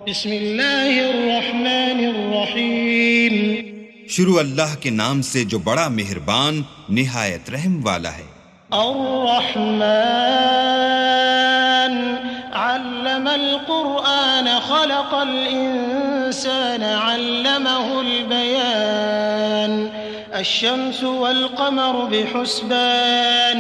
بسم اللہ الرحمن الرحیم. شروع اللہ کے نام سے جو بڑا مہربان نہایت رحم والا ہے. الرحمن علم القرآن خلق الإنسان علمه البيان الشمس والقمر بحسبان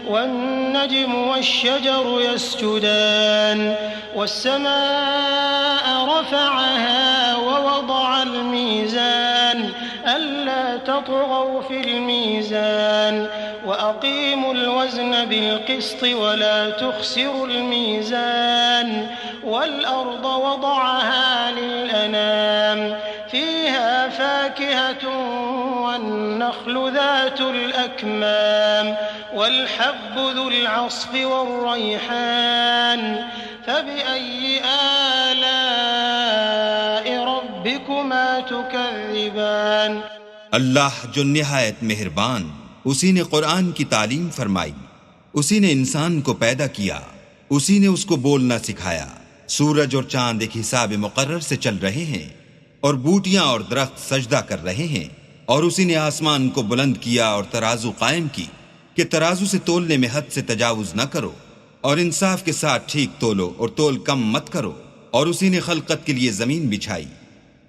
والنجم والشجر يسجدان والسماء رفعها ووضع الميزان ألا تطغوا في الميزان وأقيموا الوزن بالقسط ولا تخسروا الميزان والأرض وضعها للأنام فيها فاكهة والنخل ذات الأكمام والحب ذو العصف والريحان فبأي آلاء ربكما تكذبان. اللہ جو نہایت مہربان، اسی نے قرآن کی تعلیم فرمائی، اسی نے انسان کو پیدا کیا، اسی نے اس کو بولنا سکھایا. سورج اور چاند ایک حساب مقرر سے چل رہے ہیں اور بوٹیاں اور درخت سجدہ کر رہے ہیں، اور اسی نے آسمان کو بلند کیا اور ترازو قائم کی کہ ترازو سے تولنے میں حد سے تجاوز نہ کرو، اور انصاف کے ساتھ ٹھیک تولو اور تول کم مت کرو. اور اسی نے خلقت کے لیے زمین بچھائی،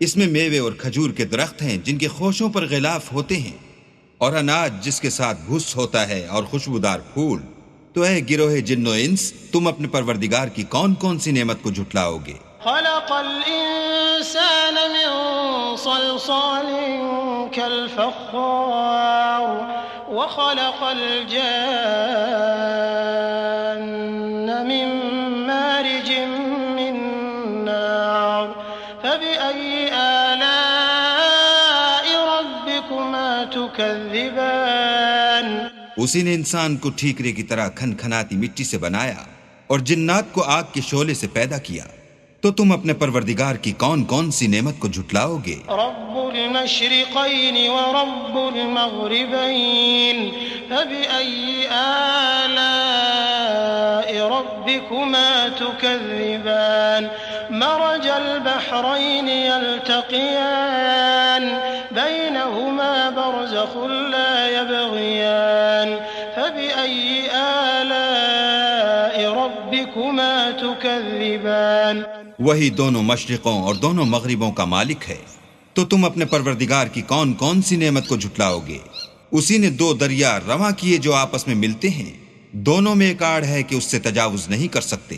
اس میں میوے اور کھجور کے درخت ہیں جن کے خوشوں پر غلاف ہوتے ہیں، اور اناج جس کے ساتھ بھس ہوتا ہے، اور خوشبودار پھول. تو اے گروہ جن و انس، تم اپنے پروردگار کی کون کون سی نعمت کو جھٹلاؤ گے؟ خلق الإنسان من صلصال كالفخار وخلق الجان من مارج من نار فبأي آلاء ربكما تكذبان. اسی نے انسان کو ٹھیکرے کی طرح کھن کھناتی مٹی سے بنایا اور جنات کو آگ کے شعلے سے پیدا کیا. تو تم اپنے پروردگار کی کون کون سی نعمت کو جھٹلاؤ گے؟ رب المشرقین ورب المغربین فبأي آلاء ربكما تكذبان. مرج البحرين يلتقيان بينهما برزخ لا يبغيان فبأي آلاء ربكما تكذبان. وہی دونوں مشرقوں اور دونوں مغربوں کا مالک ہے. تو تم اپنے پروردگار کی کون کون سی نعمت کو جھٹلاؤ گے؟ اسی نے دو دریا رواں کیے جو آپس میں ملتے ہیں، دونوں میں ایک آڑ ہے کہ اس سے تجاوز نہیں کر سکتے.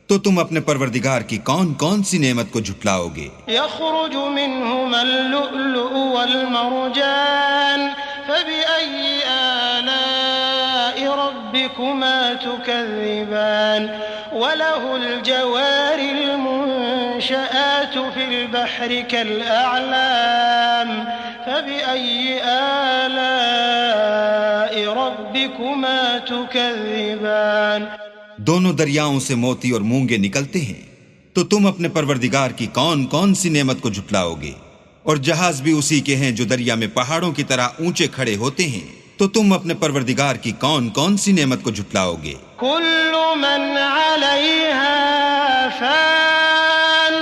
تو تم اپنے پروردگار کی کون کون سی نعمت کو جھٹلاؤ گے؟ يخرج منهما اللؤلؤ والمرجان فبأي آلاء ربكما تكذبان. وله الجوار المنشآت في البحر كالأعلام فبأي آلاء ربكما تكذبان. دونوں دریاؤں سے موتی اور مونگے نکلتے ہیں. تو تم اپنے پروردگار کی کون کون سی نعمت کو جھٹلاؤ گے؟ اور جہاز بھی اسی کے ہیں جو دریا میں پہاڑوں کی طرح اونچے کھڑے ہوتے ہیں. تو تم اپنے پروردگار کی کون کون سی نعمت کو جھٹلاؤ گے؟ كل من عليها فان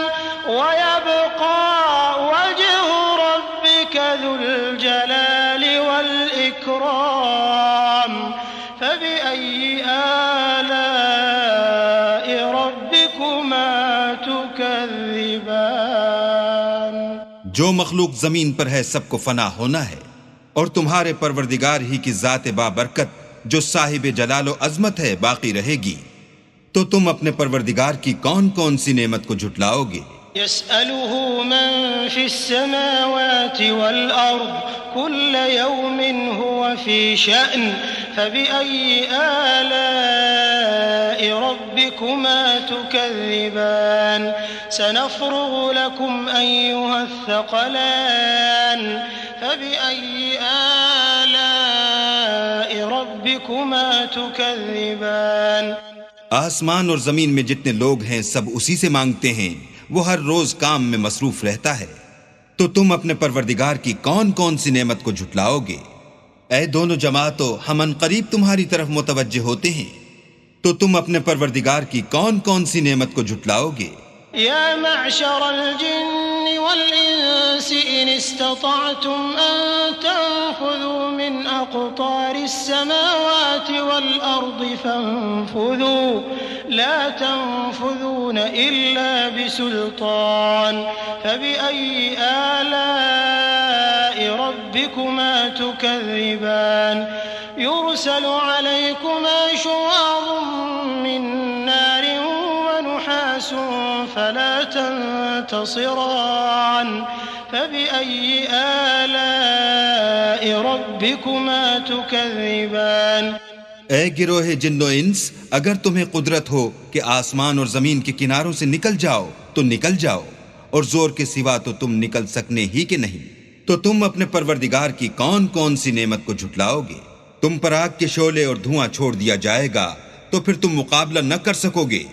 ويبقى وجه ربك ذو الجلال والإكرام فبأي آلاء ربكما تكذبان. جو مخلوق زمین پر ہے سب کو فنا ہونا ہے، اور تمہارے پروردگار ہی کی ذات بابرکت جو صاحب جلال و عظمت ہے باقی رہے گی. تو تم اپنے پروردگار کی کون کون سی نعمت کو جھٹلاؤ گے؟ يسأله من في السماوات والأرض كل يوم هو في شأن فبأي آلاء ربكما تكذبان. سنفرغ لكم أيها الثقلان فبأي آلاء ربكما تكذبان. آسمان اور زمین میں جتنے لوگ ہیں سب اسی سے مانگتے ہیں، وہ ہر روز کام میں مصروف رہتا ہے. تو تم اپنے پروردگار کی کون کون سی نعمت کو جھٹلاؤ گے؟ اے دونوں جماعتوں، ہم ان قریب تمہاری طرف متوجہ ہوتے ہیں. تو تم اپنے پروردگار کی کون کون سی نعمت کو جھٹلاؤ گے؟ يا معشر الجن والإنس إن استطعتم أن تنفذوا من أقطار السماوات والأرض فانفذوا لا تنفذون إلا بسلطان فبأي آلاء ربكما تكذبان يرسل عليكما شواظ من نار ونحاس فلا تنتصران فبأي آلاء ربكما تكذبان اے گروہ جن و انس، اگر تمہیں قدرت ہو کہ آسمان اور زمین کے کناروں سے نکل جاؤ تو نکل جاؤ، اور زور کے سوا تو تم نکل سکنے ہی کہ نہیں، تو تم اپنے پروردگار کی کون کون سی نعمت کو جھٹلاؤ گے؟ تم پر آگ کے شعلے اور دھواں چھوڑ دیا جائے گا تو پھر تم مقابلہ نہ کر سکو گے،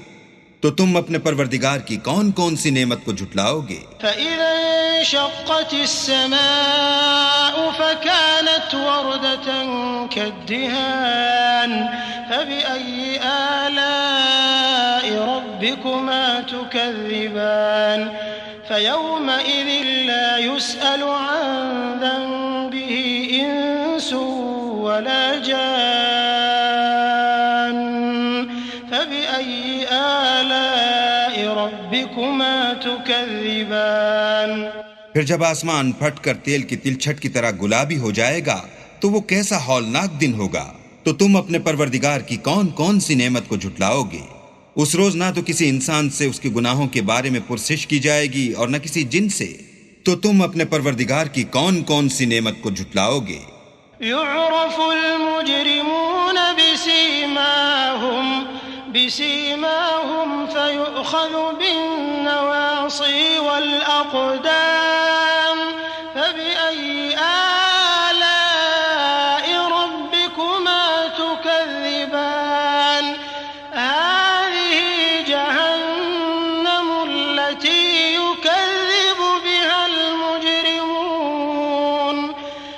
تو تم اپنے پروردگار کی کون کون سی نعمت کو جھٹلاؤ گے؟ فَإِذَا انشَقَّتِ السَّمَاءُ فَكَانَتْ وَرْدَةً كَالدِّهَانِ فَبِأَيِّ آلَاءِ رَبِّكُمَا تُكَذِّبَانِ فَيَوْمَئِذٍ لَا يُسْأَلُ عَنْ ذَنبِهِ إِنسٌ وَلَا جَانٌّ فَبِأَيِّ آلَاءِ رَبِّكُمَا تُكَذِّبَانِ پھر جب آسمان پھٹ کر تیل کی تلچھٹ کی طرح گلابی ہو جائے گا تو وہ کیسا ہولناک دن ہوگا، تو تم اپنے پروردگار کی کون کون سی نعمت کو جھٹلاؤ گے؟ اس روز نہ تو کسی انسان سے اس کے گناہوں کے بارے میں پرسش کی جائے گی اور نہ کسی جن سے، تو تم اپنے پروردگار کی کون کون سی نعمت کو جھٹلاؤ گے؟ يعرف المجرمون بسيماهم فيؤخذ بالنواصي والأقدام فبأي آلاء ربكما تكذبان هذه جهنم التي يكذب بها المجرمون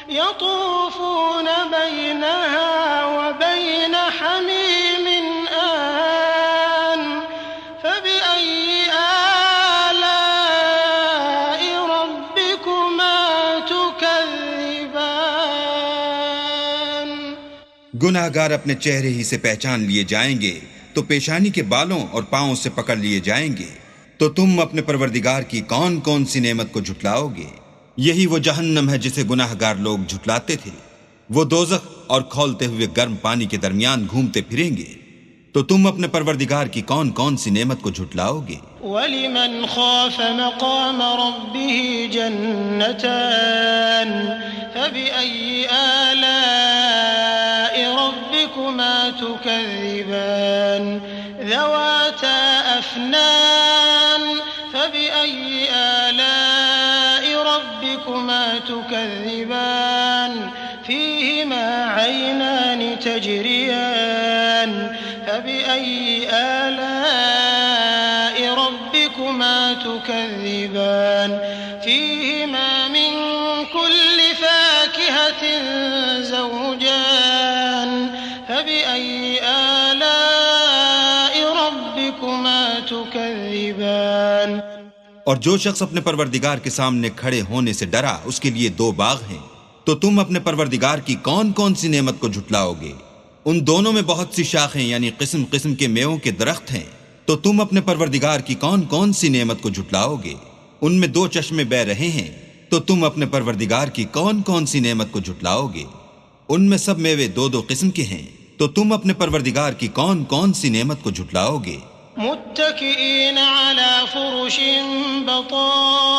يطوفون بينها وبين حميم آن فبأي آلاء ربكما تكذبان گناہ گار اپنے چہرے ہی سے پہچان لیے جائیں گے تو پیشانی کے بالوں اور پاؤں سے پکڑ لیے جائیں گے، تو تم اپنے پروردگار کی کون کون سی نعمت کو جھٹلاؤ گے؟ یہی وہ جہنم ہے جسے گناہ گار لوگ جھٹلاتے تھے، وہ دوزخ اور کھولتے ہوئے گرم پانی کے درمیان گھومتے پھریں گے، تو تم اپنے پروردگار کی کون کون سی نعمت کو جھٹلاؤ گے؟ وَلِمَنْ خَافَ مَقَامَ رَبِّهِ جَنَّتَانِ فَبِأَيِّ آلَاءِ رَبِّكُمَا تُكَذِّبَانِ ذَوَاتَا أَفْنَانٍ فَبِأَيِّ آلَاءِ رَبِّكُمَا تُكَذِّبَانِ فِيهِمَا عَيْنَانِ تَجْرِيَانِ فَبِأَيِّ آلَاءِ رَبِّكُمَا تُكَذِّبَانِ فِيهِمَا مِن كُلِّ فَاكِهَةٍ زَوْجَانِ فَبِأَيِّ آلَاءِ رَبِّكُمَا تُكَذِّبَانِ اور جو شخص اپنے پروردگار کے سامنے کھڑے ہونے سے ڈرا اس کے لیے دو باغ ہیں، تو تم اپنے پروردگار کی کون کون سی نعمت کو جھٹلاؤ گے؟ ان دونوں میں بہت سی شاخیں یعنی قسم قسم کے میووں کے درخت ہیں، تو تم اپنے پروردگار کی کون کون سی نعمت کو جھٹلاؤ گے؟ ان میں دو چشمے بہ رہے ہیں، تو تم اپنے پروردگار کی کون کون سی نعمت کو جھٹلاؤ گے؟ ان میں سب میوے دو دو قسم کے ہیں، تو تم اپنے پروردگار کی کون کون سی نعمت کو جھٹلاؤ گے؟ متكئين على فرش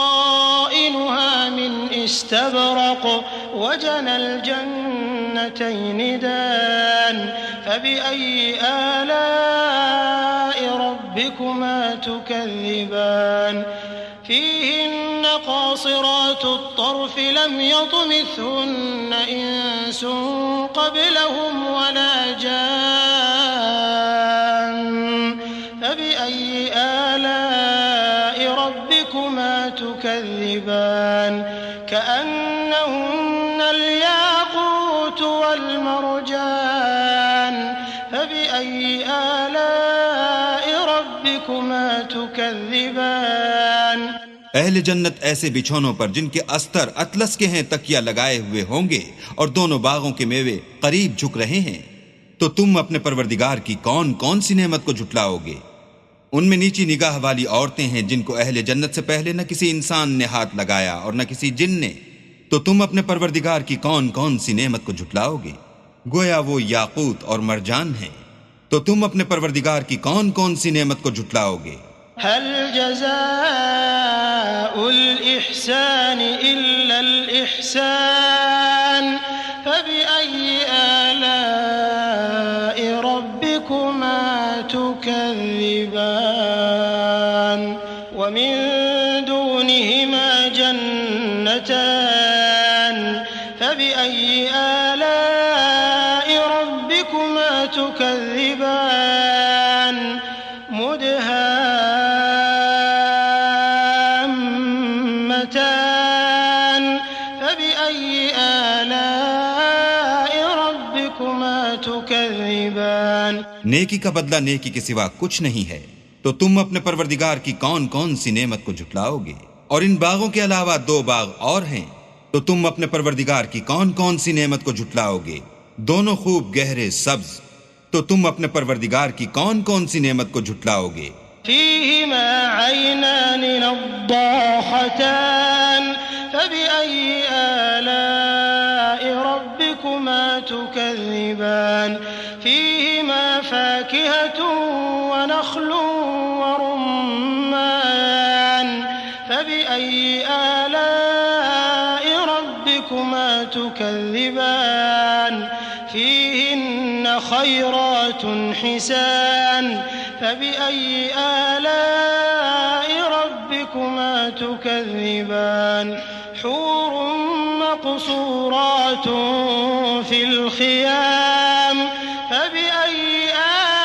بطائنها من استبرق وجنى الجنتين دان فبأي آلاء ربكما تكذبان فيهن قاصرات الطرف لم يطمثهن إنس قبلهم ولا جان فبأي آلاء ربكما تكذبان كأنهن الياقوت والمرجان فبأي آلاء ربكما تكذبان اہل جنت ایسے بچھونوں پر جن کے استر اطلس کے ہیں تکیہ لگائے ہوئے ہوں گے، اور دونوں باغوں کے میوے قریب جھک رہے ہیں۔ تو تم اپنے پروردگار کی کون کون سی نعمت کو جھٹلاؤ گے؟ ان میں نیچی نگاہ والی عورتیں ہیں جن کو اہل جنت سے پہلے نہ کسی انسان نے ہاتھ لگایا اور نہ کسی جن نے۔ تو تم اپنے پروردگار کی کون کون سی نعمت کو جھٹلاؤ گے؟ گویا وہ یاقوت اور مرجان ہیں۔ تو تم اپنے پروردگار کی کون کون سی نعمت کو جھٹلاؤ گے؟ هل جزاء الإحسان إلا الإحسان فبأي آلاء ربكما تكذبان ومن دونهما جنتان فبأي آلاء ربكما تكذبان مدهامتان فبأي آلاء ربكما تكذبان نیکی کا بدلہ نیکی کے سوا کچھ نہیں ہے۔ تو تم اپنے پروردگار کی کون کون سی نعمت کو جھٹلاؤ گے؟ اور ان باغوں کے علاوہ 2 باغ اور ہیں، تو تم اپنے پروردگار کی کون کون سی نعمت کو جھٹلاؤ گے؟ دونوں خوب گہرے سبز۔ تو تم اپنے پروردگار کی کون کون سی نعمت کو جھٹلاؤ گے؟ فيهما عينان نضاختان فبأي آلاء ربكما تكذبان فيهما فاكهة ونخل ورمان فبأي آلاء ربكما تكذبان فيهن خيرات حسان فبأي آلاء ربكما تكذبان حور مقصورات في الخيام فبأي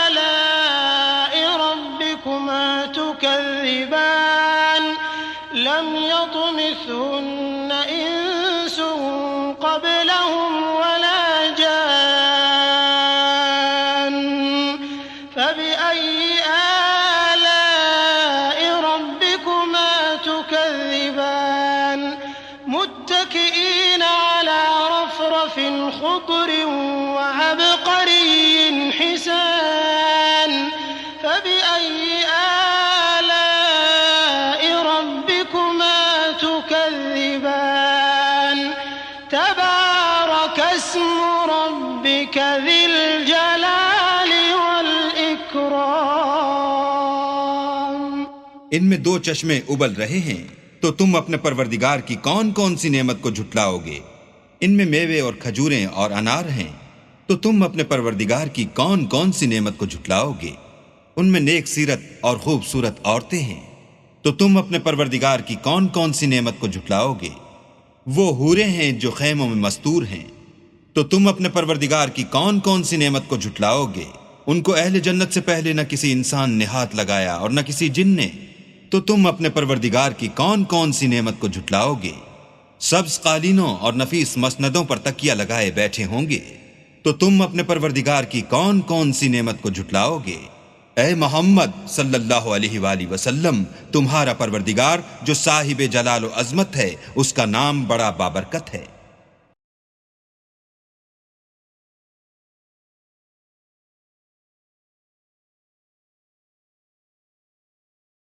آلاء ربكما تكذبان لم يطمثهن إنس قبلهم ولا جان فبأي آلاء ربكما تكذبان متكئين على رفرف خضر وعبقري حسان فبأي آلاء ربكما تكذبان تبارك اسم ربك ذي الجلال والإكرام ان میں 2 چشمے ابل رہے ہیں، تو تم اپنے پروردگار کی کون کون سی نعمت کو جھٹلاؤ گے؟ ان میں میوے اور کھجوریں اور انار ہیں، تو تم اپنے پروردگار کی کون کون سی نعمت کو جھٹلاؤ گے؟ ان میں نیک سیرت اور خوبصورت عورتیں ہیں، تو تم اپنے پروردگار کی کون کون سی نعمت کو جھٹلاؤ گے؟ وہ حوریں ہیں جو خیموں میں مستور ہیں، تو تم اپنے پروردگار کی کون کون سی نعمت کو جھٹلاؤ گے؟ ان کو اہل جنت سے پہلے نہ کسی انسان نے ہاتھ لگایا اور نہ کسی جن نے۔ تو تم اپنے پروردگار کی کون کون سی نعمت کو جھٹلاؤ گے؟ سبز قالینوں اور نفیس مسندوں پر تکیہ لگائے بیٹھے ہوں گے، تو تم اپنے پروردگار کی کون کون سی نعمت کو جھٹلاؤ گے؟ اے محمد صلی اللہ علیہ وآلہ وسلم، تمہارا پروردگار جو صاحب جلال و عظمت ہے، اس کا نام بڑا بابرکت ہے۔